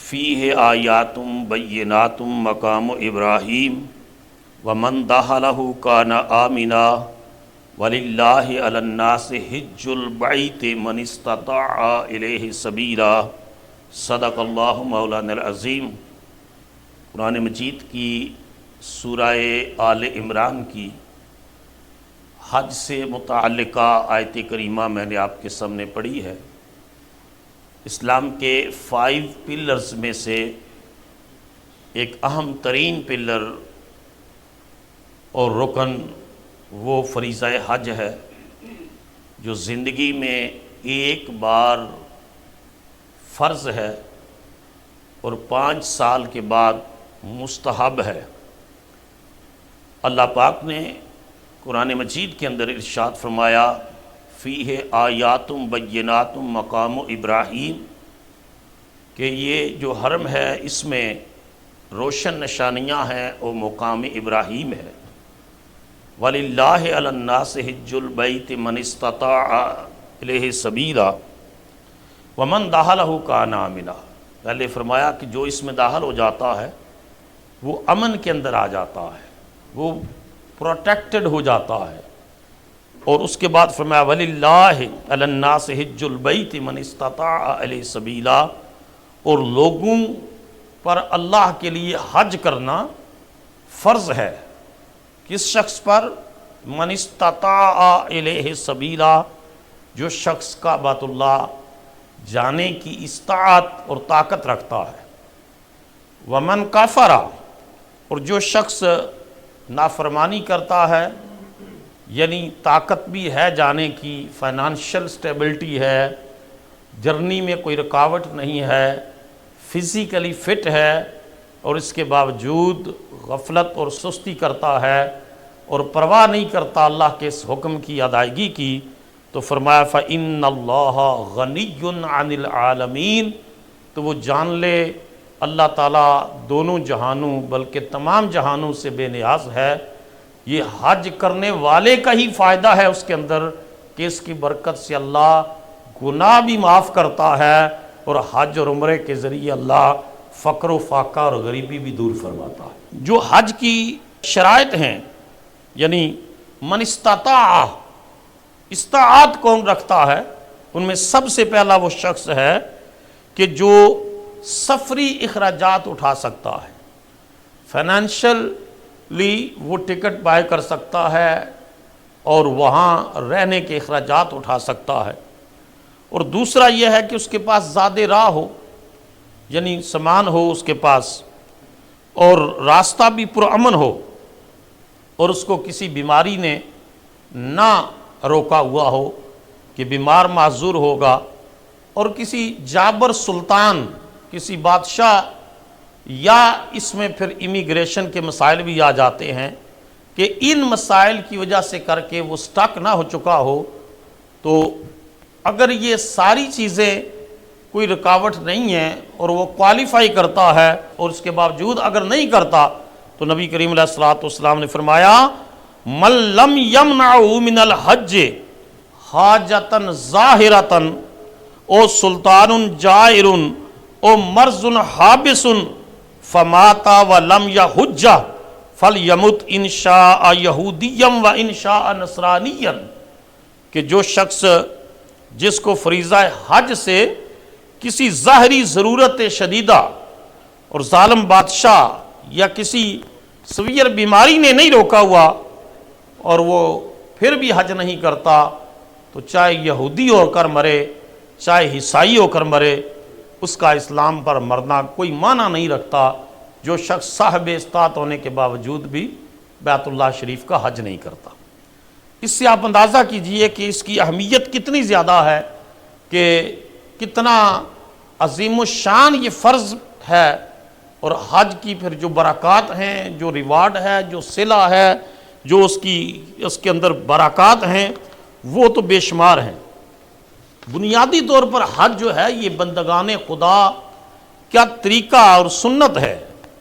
فیہ آیاتم بیناتم مقام ابراہیم ومن دخلہ کان آمنا وللہ علی الناس حج البیت من استطاع الیہ سبیلا صدق اللہ مولانا العظیم۔ قرآن مجید کی سورہ آل عمران کی حج سے متعلقہ آیت کریمہ میں نے آپ کے سامنے پڑھی ہے۔ اسلام کے 5 پلرز میں سے ایک اہم ترین پلر اور رکن وہ فریضہ حج ہے جو زندگی میں ایک بار فرض ہے اور 5 سال کے بعد مستحب ہے۔ اللہ پاک نے قرآن مجید کے اندر ارشاد فرمایا فیہ آیاتم بیناتم مقام ابراہیم، کہ یہ جو حرم ہے اس میں روشن نشانیاں ہیں اور مقام ابراہیم ہے۔ وَلِلَّهِ عَلَى النَّاسِ حِجُّ الْبَيْتِ مَنِ اسْتَطَاعَ إِلَيْهِ سَبِيلًا وَمَنْ دَخَلَهُ كَانَ آمِنًا۔ پہلے فرمایا کہ جو اس میں داخل ہو جاتا ہے وہ امن کے اندر آ جاتا ہے، وہ پروٹیکٹڈ ہو جاتا ہے۔ اور اس کے بعد فرمایا وَلِلَّهِ عَلَى النَّاسِ حِجُّ الْبَيْتِ مَنِ اسْتَطَاعَ إِلَيْهِ سَبِيلًا، اور لوگوں پر اللہ کے لیے حج کرنا فرض ہے۔ کس شخص پر؟ من استطاع الیہ سبیلا، جو شخص کعبۃ اللہ جانے کی استطاعت اور طاقت رکھتا ہے۔ ومن کفر، اور جو شخص نافرمانی کرتا ہے، یعنی طاقت بھی ہے جانے کی، فائنانشل سٹیبلٹی ہے، جرنی میں کوئی رکاوٹ نہیں ہے، فزیکلی فٹ ہے، اور اس کے باوجود غفلت اور سستی کرتا ہے اور پرواہ نہیں کرتا اللہ کے اس حکم کی ادائیگی کی، تو فرمایا فَإِنَّ اللَّهَ غَنِيٌّ عَنِ الْعَالَمِينَ، تو وہ جان لے اللہ تعالیٰ دونوں جہانوں بلکہ تمام جہانوں سے بے نیاز ہے۔ یہ حج کرنے والے کا ہی فائدہ ہے اس کے اندر کہ اس کی برکت سے اللہ گناہ بھی معاف کرتا ہے، اور حج اور عمرے کے ذریعے اللہ فقر و فاقہ اور غریبی بھی دور فرماتا ہے۔ جو حج کی شرائط ہیں، یعنی من استطاع، استطاعت کون رکھتا ہے، ان میں سب سے پہلا وہ شخص ہے کہ جو سفری اخراجات اٹھا سکتا ہے، فائنینشلی وہ ٹکٹ بائی کر سکتا ہے اور وہاں رہنے کے اخراجات اٹھا سکتا ہے۔ اور دوسرا یہ ہے کہ اس کے پاس زیادہ راہ ہو، یعنی سامان ہو اس کے پاس، اور راستہ بھی پرامن ہو، اور اس کو کسی بیماری نے نہ روکا ہوا ہو کہ بیمار معذور ہوگا، اور کسی جابر سلطان، کسی بادشاہ، یا اس میں پھر امیگریشن کے مسائل بھی آ جاتے ہیں کہ ان مسائل کی وجہ سے کر کے وہ سٹک نہ ہو چکا ہو، تو اگر یہ ساری چیزیں کوئی رکاوٹ نہیں ہیں اور وہ کوالیفائی کرتا ہے، اور اس کے باوجود اگر نہیں کرتا، تو نبی کریم علیہ الصلوۃ والسلام نے فرمایا من لم یمنعہ من الحج حاجۃ ظاہرۃ او سلطان جائر او مرض حابس فمات ولم یحج فلیمت ان شاء یہودیا و ان شاء نصرانیا، کہ جو شخص جس کو فریضہ حج سے کسی ظاہری ضرورت شدیدہ اور ظالم بادشاہ یا کسی سویر بیماری نے نہیں روکا ہوا، اور وہ پھر بھی حج نہیں کرتا، تو چاہے یہودی ہو کر مرے چاہے عیسائی ہو کر مرے، اس کا اسلام پر مرنا کوئی معنی نہیں رکھتا۔ جو شخص صاحب استطاعت ہونے کے باوجود بھی بیت اللہ شریف کا حج نہیں کرتا۔ اس سے آپ اندازہ کیجئے کہ اس کی اہمیت کتنی زیادہ ہے، کہ کتنا عظیم الشان یہ فرض ہے، اور حج کی پھر جو برکات ہیں، جو ریوارڈ ہے، جو صلہ ہے، جو اس کے اندر برکات ہیں، وہ تو بے شمار ہیں۔ بنیادی طور پر حج جو ہے یہ بندگان خدا کیا طریقہ اور سنت ہے